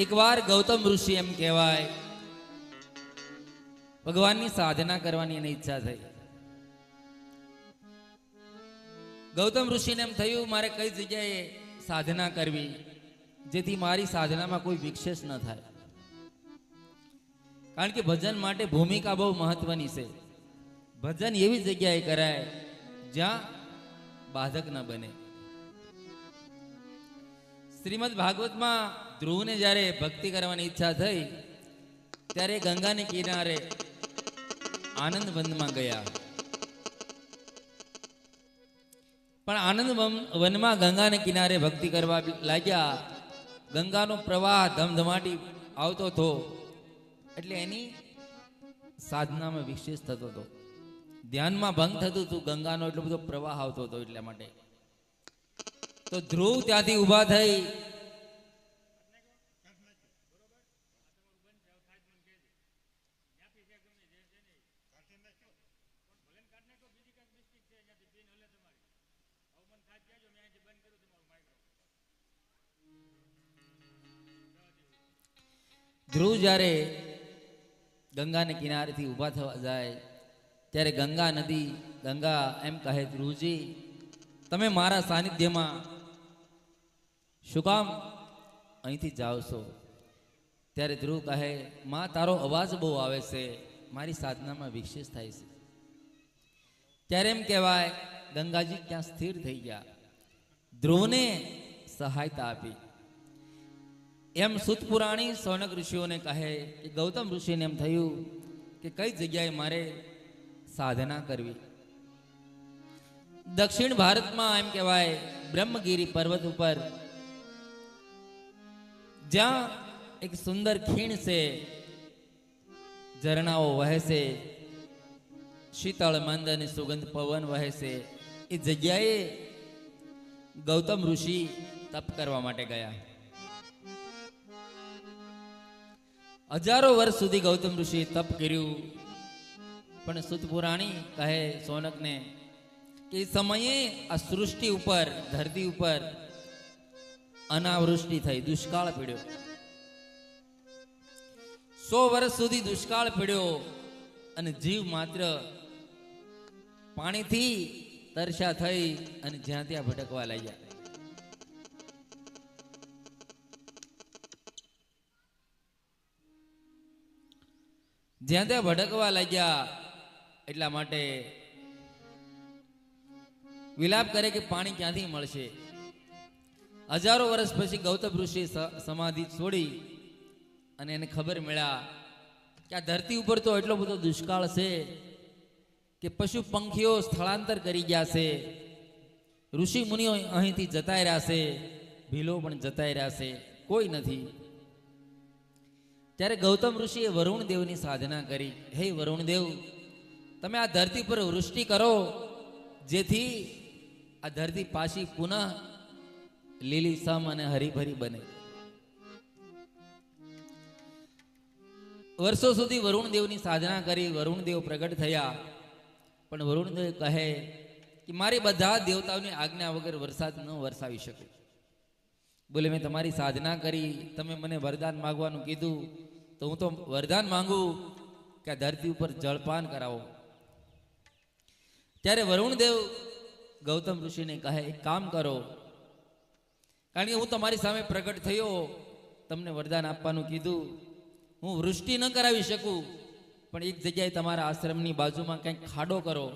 એકવાર ગૌતમ ઋષિ એમ કહેવાય ભગવાનની સાધના કરવાની એની ઈચ્છા થઈ. ગૌતમ ઋષિને એમ થયું મારે કઈ જગ્યાએ સાધના કરવી જેથી મારી સાધનામાં કોઈ વિક્ષેપ ન થાય. કારણ કે ભજન માટે ભૂમિકા બહુ મહત્વની છે. ભજન એવી જગ્યાએ કરાય જ્યાં બાધક ન બને. શ્રીમદ ભાગવતમાં ધ્રુવને જ્યારે ભક્તિ કરવાની ઈચ્છા થઈ ત્યારે ગંગાને કિનારે આનંદ વનમાં ગયા. પણ આનંદ વનમાં ગંગાને કિનારે ભક્તિ કરવા લાગ્યા. ગંગાનો પ્રવાહ ધમધમાટી આવતો હતો એટલે એની સાધનામાં વિશેષ થતો હતો. ધ્યાનમાં ભંગ થતું હતું. ગંગાનો એટલો બધો પ્રવાહ આવતો હતો એટલા માટે. તો ધ્રુવ ત્યાંથી ઊભા થઈ ધ્રુવ જ્યારે ગંગાને કિનારેથી ઊભા થવા જાય ત્યારે ગંગા નદી ગંગા એમ કહે ધ્રુવજી તમે મારા સાનિધ્યમાં શું કામ અહીંથી જાઓ છો? ત્યારે ધ્રુવ કહે માં તારો અવાજ બહુ આવે છે, મારી સાધનામાં વિશેષ થાય છે. ત્યારે એમ કહેવાય ગંગાજી ક્યાં સ્થિર થઈ ગયા, ધ્રુવને સહાયતા આપી. એમ સુત પુરાણી સૌનક ઋષિઓને કહે કે ગૌતમ ઋષિને એમ થયું કે કઈ જગ્યાએ મારે સાધના કરવી. દક્ષિણ ભારતમાં એમ કહેવાય બ્રહ્મગીરી પર્વત ઉપર જ્યાં એક સુંદર ખીણ છે, ઝરણાઓ વહે છે, શીતળ મંદ અને સુગંધ પવન વહે છે, એ જગ્યાએ ગૌતમ ઋષિ તપ કરવા માટે ગયા. હજારો વર્ષ સુધી ગૌતમ ઋષિ તપ કર્યું. પણ સુત પુરાણી કહે સોનકને કે એ સમયે આ સૃષ્ટિ ઉપર ધરતી ઉપર અનાવૃષ્ટિ થઈ, દુષ્કાળ પડ્યો. 100 વર્ષ સુધી દુષ્કાળ પડ્યો અને જીવ માત્ર પાણીથી તરસ્યા થઈ અને જ્યાં ત્યાં ભટકવા લાગ્યા. જ્યાં ત્યાં ભટકવા લાગ્યા એટલા માટે વિલાપ કરે કે પાણી ક્યાંથી મળશે. હજારો વર્ષ પછી ગૌતમ ઋષિ સમાધિ છોડી અને એને ખબર મળ્યા કે આ ધરતી ઉપર તો એટલો બધો દુષ્કાળ છે કે પશુ પંખીઓ સ્થળાંતર કરી ગયા છે, ઋષિ મુનિઓ અહીંથી જતા રહ્યા છે, ભીલો પણ જતા રહ્યા છે, કોઈ નથી. ત્યારે ગૌતમ ઋષિએ વરુણ દેવની સાધના કરી. હે વરુણ દેવ, તમે આ ધરતી પર વૃષ્ટિ કરો જેથી આ ધરતી પાછી પુનઃ લીલીછમ અને હરીભરી બને. વર્ષો સુધી વરુણ દેવની સાધના કરી. વરુણ દેવ પ્રગટ થયા. પણ વરુણ દેવ કહે કે મારી બધા દેવતાઓની આજ્ઞા વગર વરસાદ ન વરસાવી શકું. બોલે મેં તમારી સાધના કરી, તમે મને વરદાન માંગવાનું કીધું તો હું તો વરદાન માંગુ કે આ ધરતી ઉપર જળપાન કરાવો. ત્યારે વરુણ દેવ ગૌતમ ઋષિને કહે એક કામ કરો, કારણ કે હું તમારી સામે પ્રગટ થયો, તમને વરદાન આપવાનું કીધું, હું વૃષ્ટિ ન કરાવી શકું, પણ એક જગ્યાએ તમારા આશ્રમની બાજુમાં કંઈક ખાડો કરો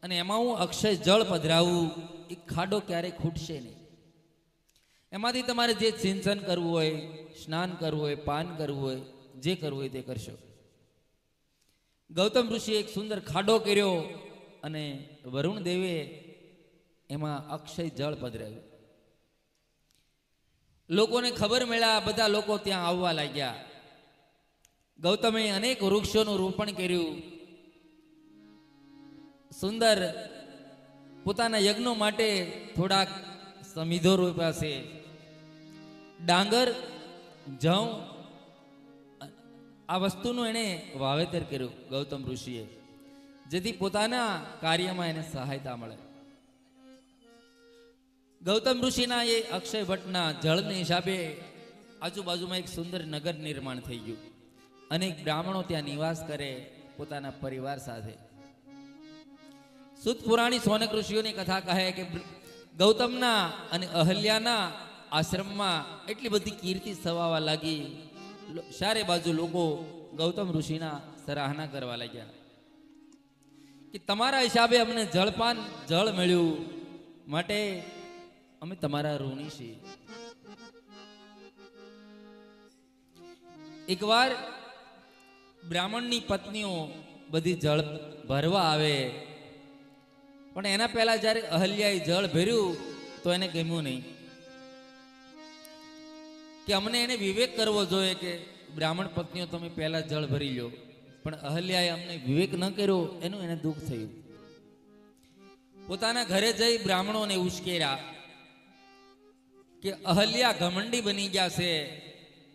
અને એમાં હું અક્ષય જળ પધરાવું. એ ખાડો ક્યારેય ખૂટશે નહીં. એમાંથી તમારે જે સિંચન કરવું હોય, સ્નાન કરવું હોય, પાન કરવું હોય, જે કરવું હોય તે કરશો. ગૌતમ ઋષિએ એક સુંદર ખાડો કર્યો અને વરુણ દેવે એમાં અક્ષય જળ પધરાવ્યું. લોકોને ખબર મળ્યા, બધા લોકો ત્યાં આવવા લાગ્યા. ગૌતમે અનેક વૃક્ષોનું રોપણ કર્યું. સુંદર પોતાના યજ્ઞો માટે થોડાક સમિધો રોપ્યા છે. ડાંગર, જવ આ વસ્તુનું એને વાવેતર કર્યું ગૌતમ ઋષિએ, જેથી પોતાના કાર્યમાં એને સહાયતા મળે. ગૌતમ ઋષિના એ અક્ષય ભટ્ટના જળને હિસાબે આજુબાજુમાં એક સુંદર નગર નિર્માણ થઈ ગયું. અનેક બ્રાહ્મણો ત્યાં નિવાસ કરે પોતાના પરિવાર સાથે. સુત પુરાણી સોનક ઋષિઓની કથા કહે કે ગૌતમના અને અહલ્યાના આશ્રમમાં એટલી બધી કીર્તિ થવા લાગી. ચારે બાજુ લોકો ગૌતમ ઋષિના સરાહના કરવા લાગ્યા કે તમારા હિસાબે અમને જળ મળ્યું, માટે અમે તમારા ઋણી છીએ. એકવાર બ્રાહ્મણની પત્નીઓ બધી જળ ભરવા આવે, પણ એના પહેલા જ્યારે અહલ્યાએ જળ ભર્યું તો એને ગમ્યું નહીં કે અમને એને વિવેક કરવો જોઈએ કે બ્રાહ્મણ પત્નીઓ તમે પહેલા જળ ભરી લો, પણ અહલ્યાએ અમને વિવેક ન કર્યો એનું એને દુઃખ થયું. પોતાના ઘરે જઈ બ્રાહ્મણોને ઉશ્કેર્યા કે અહલ્યા ઘમંડી બની ગયા છે,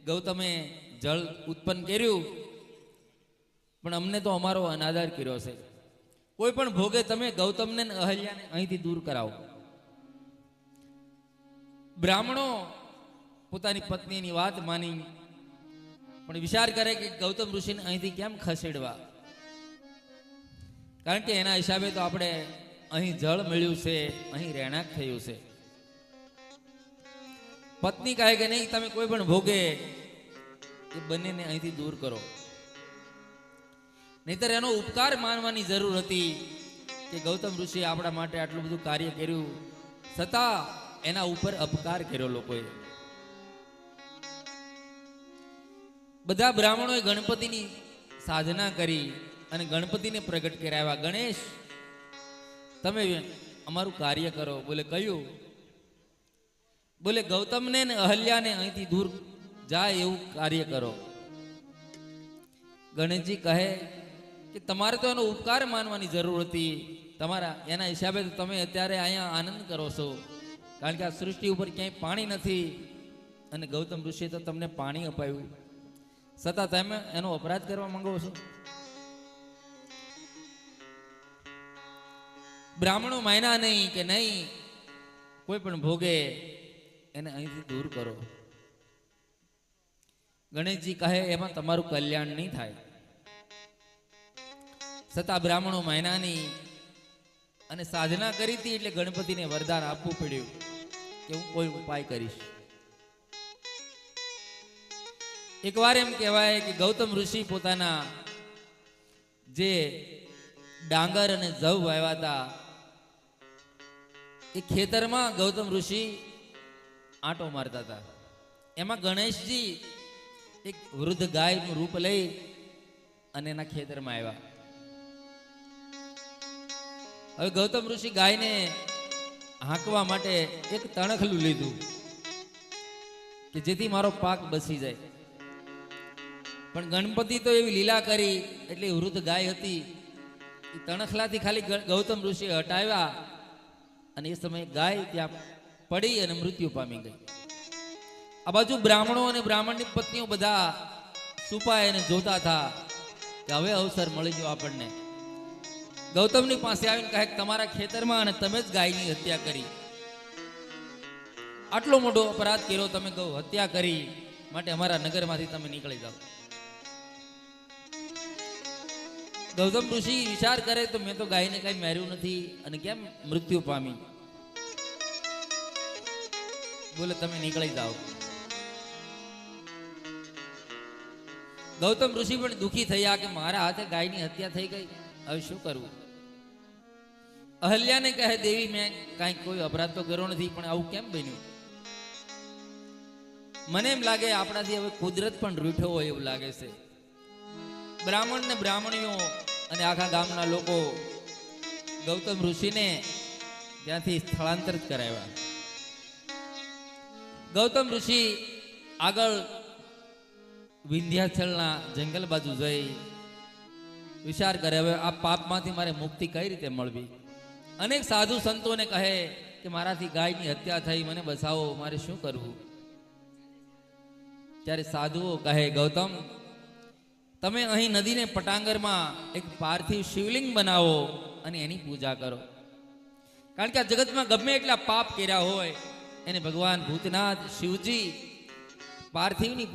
ગૌતમે જળ ઉત્પન્ન કર્યું પણ અમને તો અમારો અનાદર કર્યો છે. કોઈ પણ ભોગે તમે ગૌતમને અહલ્યાને અહીંથી દૂર કરાવો. બ્રાહ્મણો પોતાની પત્નીની વાત માની, પણ વિચાર કરે કે ગૌતમ ઋષિને અહીંથી કેમ ખસેડવા, કારણ કે એના હિસાબે તો આપણે અહીં જળ મળ્યું છે, અહીં રહેણાંક થયું છે. પત્ની કહે કે નહીં, તમે કોઈ પણ ભોગે એ બંનેને અહીંથી દૂર કરો, નહીતર એનો ઉપકાર માનવાની જરૂર હતી કે ગૌતમ ઋષિએ આપણા માટે આટલું બધું કાર્ય કર્યું, છતાં એના ઉપર અપકાર કર્યો લોકોએ. બધા બ્રાહ્મણોએ ગણપતિની સાધના કરી અને ગણપતિને પ્રગટ કરાવ્યા. ગણેશ, તમે અમારું કાર્ય કરો. બોલે કયું? બોલે ગૌતમને ને અહલ્યાને અહીંથી દૂર જાય એવું કાર્ય કરો. ગણેશજી કહે કે તમારે તો એનો ઉપકાર માનવાની જરૂર હતી, તમારા એના હિસાબે તો તમે અત્યારે અહીંયા આનંદ કરો છો, કારણ કે આ સૃષ્ટિ ઉપર ક્યાંય પાણી નથી અને ગૌતમ ઋષિએ તો તમને પાણી અપાયું, છતાં તમે એનો અપરાધ કરવા માંગો છો. બ્રાહ્મણો માન્યા નહીં કે નહીં, કોઈ પણ ભોગે એને અહીંથી દૂર કરો. ગણેશજી કહે એમાં તમારું કલ્યાણ નહીં થાય, છતાં બ્રાહ્મણો માન્યા નહીં અને સાધના કરી હતી એટલે ગણપતિને વરદાન આપવું પડ્યું કે હું કોઈ ઉપાય કરીશ. એકવાર એમ કહેવાય કે ગૌતમ ઋષિ પોતાના જે ડાંગર અને જવ વાવ્યા હતા એ ખેતરમાં ગૌતમ ઋષિ આંટો મારતા હતા. એમાં ગણેશજી એક વૃદ્ધ ગાયનું રૂપ લઈ અને એના ખેતરમાં આવ્યા. હવે ગૌતમ ઋષિ ગાયને હાંકવા માટે એક તણખલું લીધું કે જેથી મારો પાક બસી જાય, પણ ગણપતિ તો એવી લીલા કરી એટલે વૃદ્ધ ગાય હતી એ તણખલાથી ખાલી ગૌતમ ઋષિ હટાવ્યા અને એ સમયે ગાય ત્યાં પડી અને મૃત્યુ પામી ગઈ. આ બાજુ બ્રાહ્મણો અને બ્રાહ્મણની પત્નીઓ બધા સુપાય અને જોતા હતા કે હવે અવસર મળી ગયો આપણને. ગૌતમની પાસે આવીને કહે કે તમારા ખેતરમાં અને તમે જ ગાયની હત્યા કરી, આટલો મોટો અપરાધ કર્યો, તમે ગૌ હત્યા કરી, માટે અમારા નગરમાંથી તમે નીકળી જાઓ. ગૌતમ ઋષિ વિચાર કરે તો મેં તો ગાયને કઈ માર્યું નથી અને કેમ મૃત્યુ પામી. બોલે તમે નીકળી જાઓ. ગૌતમ ઋષિ પણ દુઃખી થયા કે મારા હાથે ગાયની હત્યા થઈ ગઈ, હવે શું કરવું. અહલ્યાને કહે દેવી મેં કાંઈ કોઈ અપરાધ તો કર્યો નથી, પણ આવું કેમ બન્યું. મને એમ લાગે આપણાથી હવે કુદરત પણ રૂઠો હોય એવું લાગે છે. બ્રાહ્મણ ને બ્રાહ્મણીઓ અને આખા ગામના લોકો ગૌતમ ઋષિને ત્યાંથી સ્થળાંતરિત કરાવ્યા. ગૌતમ ઋષિ આગળ વિંધ્યાચલના જંગલ બાજુ જઈ વિચાર કરે હવે આ પાપમાંથી મારે મુક્તિ કઈ રીતે મળવી. અનેક સાધુ સંતોને કહે કે મારાથી ગાયની હત્યા થઈ, મને બચાવો, મારે શું કરવું. ત્યારે સાધુઓ કહે ગૌતમ તમે અહીં નદીને પટાંગરમાં એક પાર્થિવ શિવલિંગ બનાવો અને એની પૂજા કરો, કારણ કે આ જગતમાં ગમે એટલા પાપ કર્યા હોય એને ભગવાન ભૂતનાથ શિવજી પાર્થિવની પૂજા